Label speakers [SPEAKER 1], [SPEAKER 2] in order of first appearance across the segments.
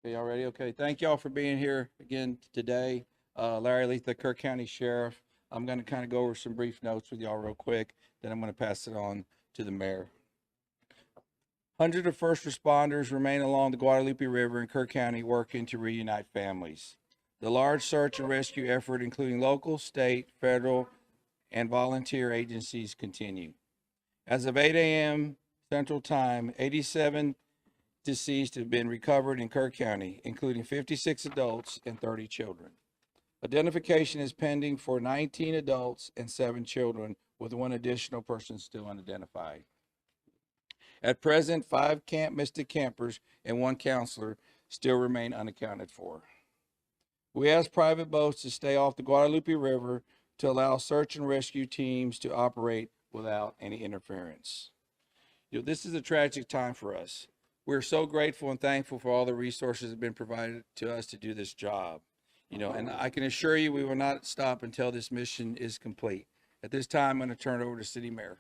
[SPEAKER 1] Okay, y'all ready? Okay, thank y'all for being here again today. Larry Leith, the Kerr County Sheriff. I'm going to kind of go over some brief notes with y'all real quick, then I'm going to pass it on to the mayor. Hundreds of first responders remain along the Guadalupe River in Kerr County working to reunite families. The large search and rescue effort, including local, state, federal, and volunteer agencies, continue. As of 8 a.m. Central Time, 87 deceased have been recovered in Kerr County, including 56 adults and 30 children. Identification is pending for 19 adults and 7 children, with 1 additional person still unidentified. At present, 5 Camp Mystic campers and 1 counselor still remain unaccounted for. We ask private boats to stay off the Guadalupe River to allow search and rescue teams to operate without any interference. This is a tragic time for us. We're so grateful and thankful for all the resources that have been provided to us to do this job. And I can assure you we will not stop until this mission is complete. At this time, I'm going to turn it over to City Mayor.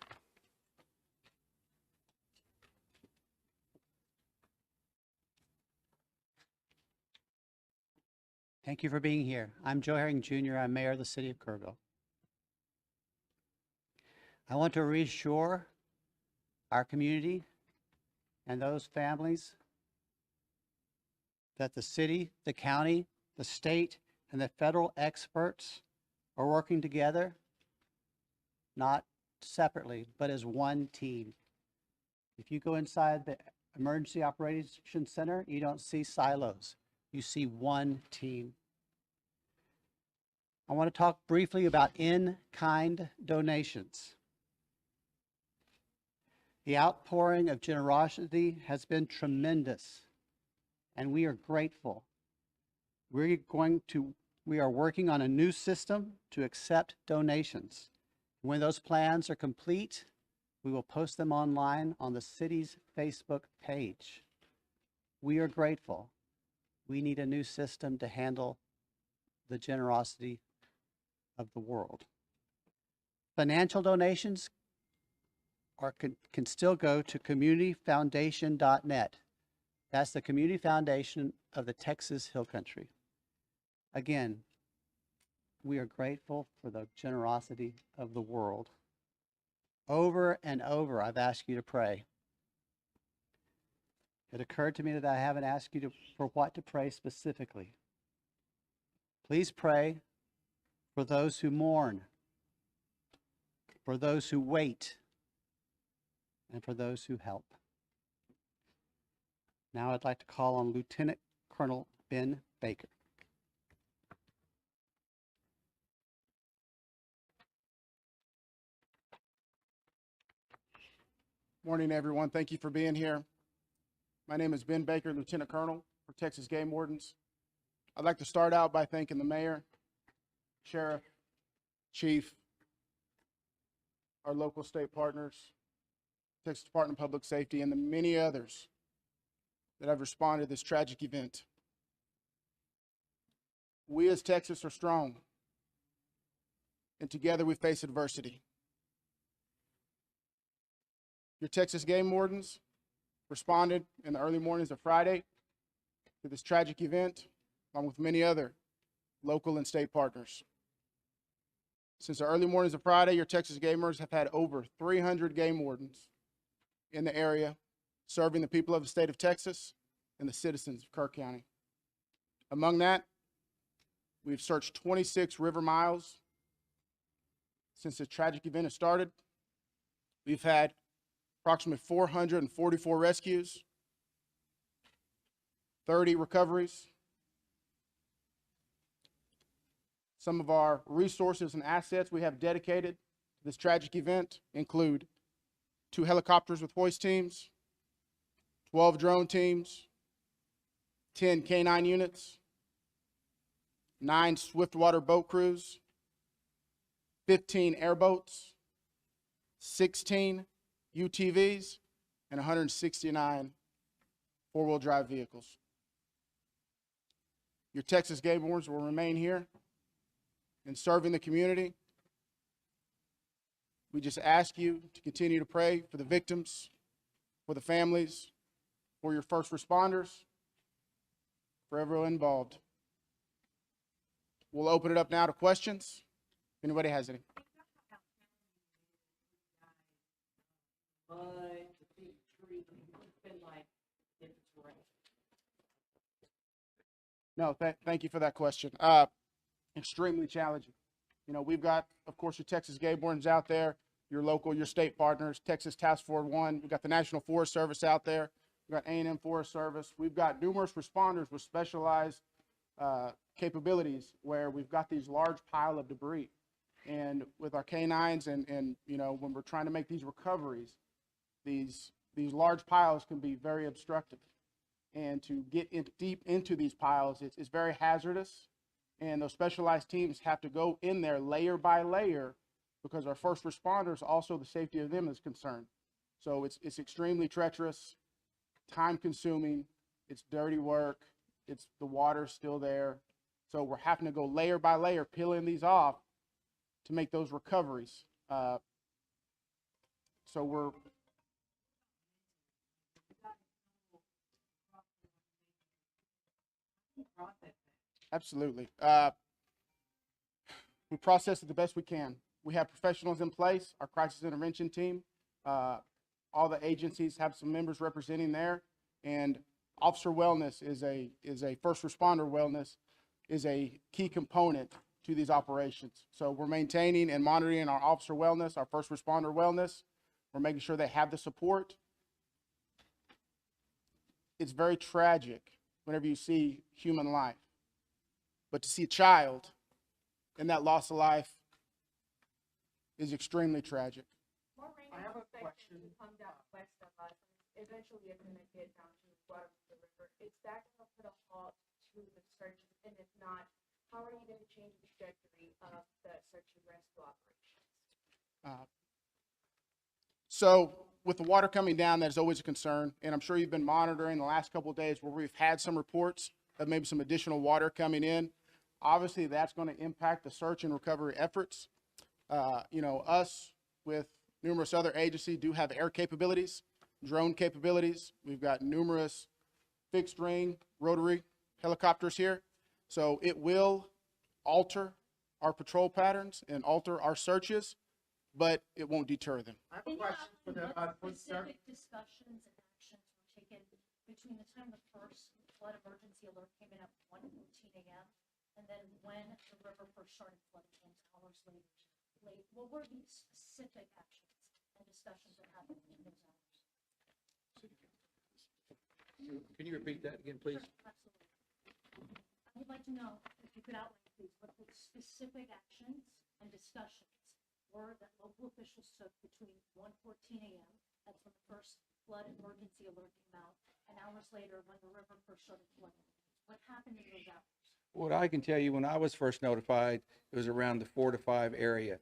[SPEAKER 2] Thank you for being here. I'm Joe Herring Jr. I'm Mayor of the City of Kerrville. I want to reassure our community and those families that the city, the county, the state, and the federal experts are working together, not separately, but as one team. If you go inside the Emergency Operations Center, you don't see silos. You see one team. I want to talk briefly about in-kind donations. The outpouring of generosity has been tremendous, and we are grateful. We are working on a new system to accept donations. When those plans are complete, we will post them online on the city's Facebook page. We are grateful. We need a new system to handle the generosity of the world. Financial donations can still go to communityfoundation.net. That's the community foundation of the Texas Hill Country. Again, we are grateful for the generosity of the world. Over and over, I've asked you to pray. It occurred to me that I haven't asked you for what to pray specifically. Please pray for those who mourn, for those who wait, and for those who help. Now I'd like to call on Lieutenant Colonel Ben Baker.
[SPEAKER 3] Morning, everyone. Thank you for being here. My name is Ben Baker, Lieutenant Colonel for Texas Game Wardens. I'd like to start out by thanking the mayor, sheriff, chief, our local state partners, Texas Department of Public Safety, and the many others that have responded to this tragic event. We as Texas are strong, and together we face adversity. Your Texas Game Wardens responded in the early mornings of Friday to this tragic event, along with many other local and state partners. Since the early mornings of Friday, your Texas Gamers have had over 300 game wardens in the area, serving the people of the state of Texas and the citizens of Kerr County. Among that, we've searched 26 river miles since the tragic event has started. We've had approximately 444 rescues, 30 recoveries. Some of our resources and assets we have dedicated to this tragic event include 2 helicopters with hoist teams, 12 drone teams, 10 K9 units, 9 swiftwater boat crews, 15 airboats, 16 UTVs, and 169 four-wheel drive vehicles. Your Texas Game Wardens will remain here and serving the community. We just ask you to continue to pray for the victims, for the families, for your first responders, for everyone involved. We'll open it up now to questions. If anybody has any. No, thank you for that question. Extremely challenging. You know, we've got, of course, your Texas Game Wardens out there, your local, your state partners, Texas Task Force 1. We've got the National Forest Service out there. We've got A&M Forest Service. We've got numerous responders with specialized capabilities where we've got these large pile of debris. And with our canines and you know, when we're trying to make these recoveries, these large piles can be very obstructive. And to get deep into these piles, it's very hazardous. And those specialized teams have to go in there layer by layer because our first responders, also the safety of them is concerned. So it's extremely treacherous, time consuming, it's dirty work, the water's still there. So we're having to go layer by layer, peeling these off to make those recoveries. So we're absolutely. We process it the best we can. We have professionals in place, our crisis intervention team. All the agencies have some members representing there, and officer wellness is a first responder wellness is a key component to these operations. So we're maintaining and monitoring our officer wellness, our first responder wellness. We're making sure they have the support. It's very tragic whenever you see human life, but to see a child and that loss of life is extremely tragic.
[SPEAKER 4] I have a question. Come down west of us, eventually it's going to get down to the bottom of the river. Is that going to put a halt to the search? And if not, how are you going to change the trajectory of the search and rescue operations?
[SPEAKER 3] So with the water coming down, that is always a concern. And I'm sure you've been monitoring the last couple of days where we've had some reports of maybe some additional water coming in. Obviously, that's going to impact the search and recovery efforts. You know, us with numerous other agencies do have air capabilities, drone capabilities. We've got numerous fixed wing, rotary helicopters here. So it will alter our patrol patterns and alter our searches, but it won't deter them.
[SPEAKER 5] I have a question for the
[SPEAKER 6] specific discussions and actions were taken between the time the first flood emergency alert came in at 1:14 a.m. and then when the river first started flooding 10 hours later? What were the specific actions and discussions that happened in those hours?
[SPEAKER 1] Can you repeat that again, please?
[SPEAKER 6] Sure, absolutely. I would like to know if you could outline, please, what the specific actions and discussions were that local officials took between 1:14 a.m. That's when the first flood emergency alert came out, and hours later when the river first started flooding. What happened in those hours?
[SPEAKER 1] What I can tell you, when I was first notified, it was around the 4 to 5 area.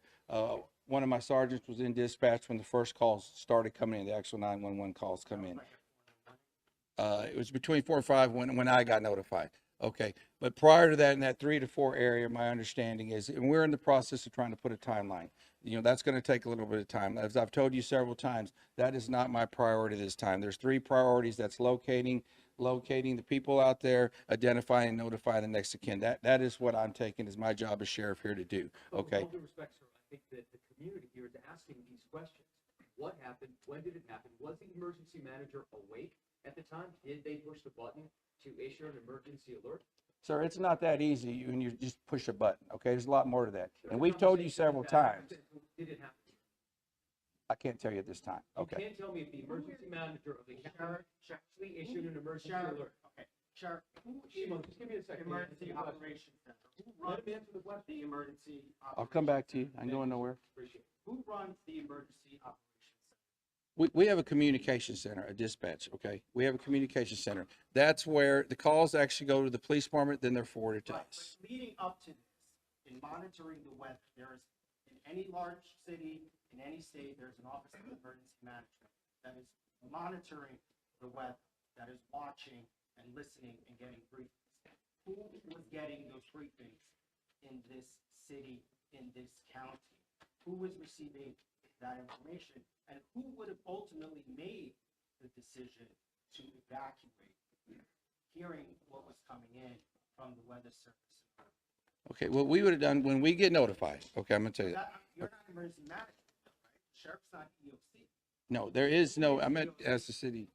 [SPEAKER 1] One of my sergeants was in dispatch when the first calls started coming in, the actual 911 calls come in. It was between 4 and 5 when I got notified. Okay, but prior to that, in that 3 to 4 area, my understanding is, and we're in the process of trying to put a timeline. You know, that's going to take a little bit of time. As I've told you several times, that is not my priority this time. There's 3 priorities. That's locating the people out there, identifying and notifying the next of kin. That is what I'm taking as my job as sheriff here to do. Okay.
[SPEAKER 5] With all due respect, sir, I think that the community here is asking these questions. What happened? When did it happen? Was the emergency manager awake at the time? Did they push the button to issue an emergency alert?
[SPEAKER 1] Sir, it's not that easy when you just push a button. Okay, there's a lot more to that. And we've told you several times.
[SPEAKER 5] Did it happen?
[SPEAKER 1] I can't tell you at this time. Okay.
[SPEAKER 5] You can't tell me if the emergency manager of the county actually issued an emergency
[SPEAKER 7] Sheriff,
[SPEAKER 5] alert.
[SPEAKER 7] okay, Sheriff, who
[SPEAKER 5] Shimon,
[SPEAKER 7] is
[SPEAKER 5] just give me a second.
[SPEAKER 7] Emergency Operations Center? Who runs
[SPEAKER 5] Let him answer the question.
[SPEAKER 7] the emergency?
[SPEAKER 1] I'll come back to you. I'm going nowhere.
[SPEAKER 5] Appreciate it.
[SPEAKER 7] Who runs the Emergency Operations Center?
[SPEAKER 1] We have a communication center, a dispatch, okay? We have a communication center. That's where the calls actually go to the police department, then they're forwarded to
[SPEAKER 7] But
[SPEAKER 1] us.
[SPEAKER 7] leading up to this, in monitoring the weather, there is, in any large city, in any state, there's an Office of Emergency Management that is monitoring the weather, that is watching and listening and getting briefings. Who was getting those briefings in this city, in this county? Who was receiving that information? And who would have ultimately made the decision to evacuate? hearing what was coming in from the weather service.
[SPEAKER 1] Okay, what we would have done when we get notified, okay, I'm gonna tell you that.
[SPEAKER 7] You're not emergency management, though, right? The sheriff's not EOC.
[SPEAKER 1] No, there is no, I meant as the city.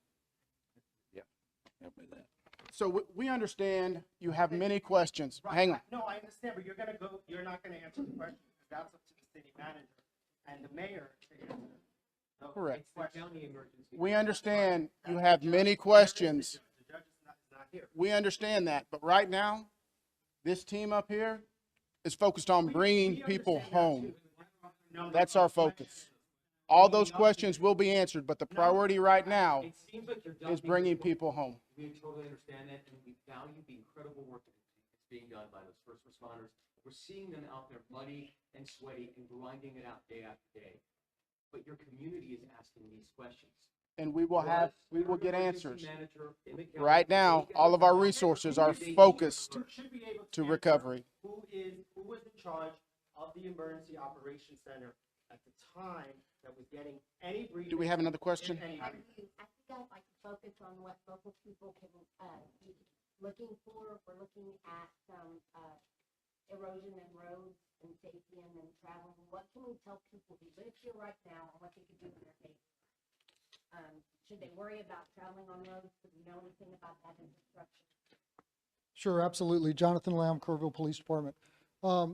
[SPEAKER 1] Yeah. Help me with that.
[SPEAKER 3] So we understand you have many questions.
[SPEAKER 7] Right,
[SPEAKER 3] Hang on.
[SPEAKER 7] No, I understand, but you're not gonna answer the question, because that's up to the city manager and the mayor to answer. those
[SPEAKER 3] Correct.
[SPEAKER 7] questions.
[SPEAKER 5] County emergency.
[SPEAKER 3] We understand you have many questions.
[SPEAKER 7] The judge is not here.
[SPEAKER 3] We understand that, but right now, this team up here is focused on bringing people home. That's our focus. All those questions will be answered, but the priority right now
[SPEAKER 5] It seems like you're
[SPEAKER 3] is
[SPEAKER 5] dumping
[SPEAKER 3] bringing
[SPEAKER 5] the-
[SPEAKER 3] people home.
[SPEAKER 5] We totally understand that, and we value the incredible work that's being done by those first responders. We're seeing them out there muddy and sweaty and grinding it out day after day. But your community is asking these questions.
[SPEAKER 3] And we will get
[SPEAKER 5] Emergency
[SPEAKER 3] answers.
[SPEAKER 5] manager in the county,
[SPEAKER 3] Right now,
[SPEAKER 5] they get
[SPEAKER 3] all of our
[SPEAKER 5] the-
[SPEAKER 3] resources are
[SPEAKER 5] they-
[SPEAKER 3] focused
[SPEAKER 7] Should be able
[SPEAKER 3] to
[SPEAKER 7] answer
[SPEAKER 3] recovery.
[SPEAKER 7] Who was in charge of the emergency operations center at the time that was getting any briefing?
[SPEAKER 3] Do we have another question?
[SPEAKER 7] if any-
[SPEAKER 8] I think I'd like to focus on what local people can be looking for. We're looking at some erosion in roads and safety and then traveling. What can we tell people who live here right now and what they could do in their neighborhood? Should they worry about traveling on roads? Do we know anything about that infrastructure?
[SPEAKER 9] Sure, absolutely. Jonathan Lamb, Kerrville Police Department.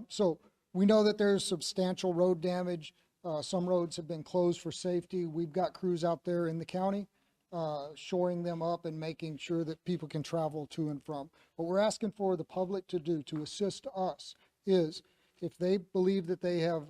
[SPEAKER 9] So we know that there's substantial road damage. Some roads have been closed for safety. We've got crews out there in the county, shoring them up and making sure that people can travel to and from. What we're asking for the public to do to assist us is if they believe that they have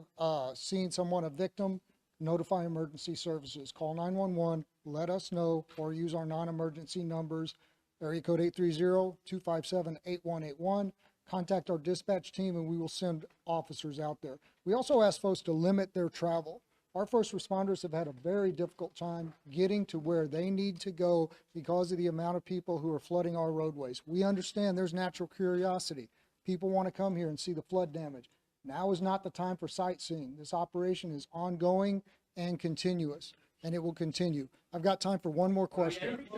[SPEAKER 9] seen someone, a victim, notify emergency services. Call 911, let us know, or use our non-emergency numbers, area code 830-257-8181. Contact our dispatch team and we will send officers out there. We also ask folks to limit their travel. Our first responders have had a very difficult time getting to where they need to go because of the amount of people who are flooding our roadways. We understand there's natural curiosity. People want to come here and see the flood damage. Now is not the time for sightseeing. This operation is ongoing and continuous, and it will continue. I've got time for one more question.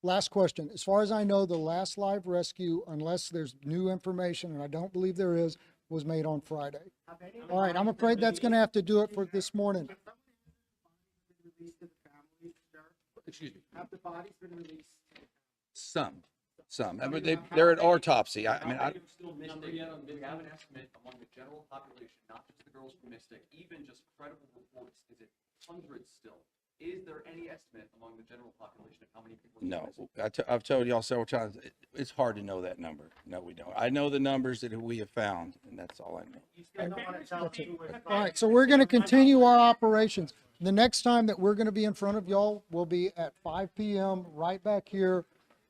[SPEAKER 9] Last question. As far as I know, the last live rescue, unless there's new information, and I don't believe there is, was made on Friday.
[SPEAKER 7] Have any of the
[SPEAKER 9] All right, I'm
[SPEAKER 7] bodies
[SPEAKER 9] afraid
[SPEAKER 7] been
[SPEAKER 9] that's going to have to do it for this morning.
[SPEAKER 7] Have some of the bodies been released to the family, Sheriff?
[SPEAKER 1] Excuse me.
[SPEAKER 7] Have the bodies been released?
[SPEAKER 1] Some. I mean, they're at autopsy. I mean,
[SPEAKER 5] How many are still Mystic? Do we have an estimate among the general population, not just the girls from Mystic, even just credible reports, is it hundreds still? Is there any estimate among the general population of how many people? are still
[SPEAKER 1] no,
[SPEAKER 5] missing?
[SPEAKER 1] I've told y'all several times, it's hard to know that number. No, we don't. I know the numbers that we have found, and that's all I know.
[SPEAKER 7] You still don't want to tell me who it's
[SPEAKER 9] All right, so we're going to continue our operations. The next time that we're going to be in front of y'all will be at 5 p.m. right back here.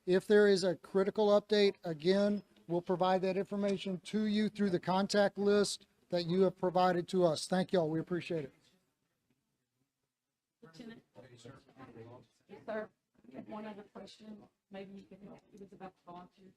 [SPEAKER 9] If there is a critical update, again, we'll provide that information to you through the contact list that you have provided to us. Thank y'all. We appreciate it.
[SPEAKER 10] Lieutenant? Yes, sir. I have one other question. Maybe you can, it was about volunteers.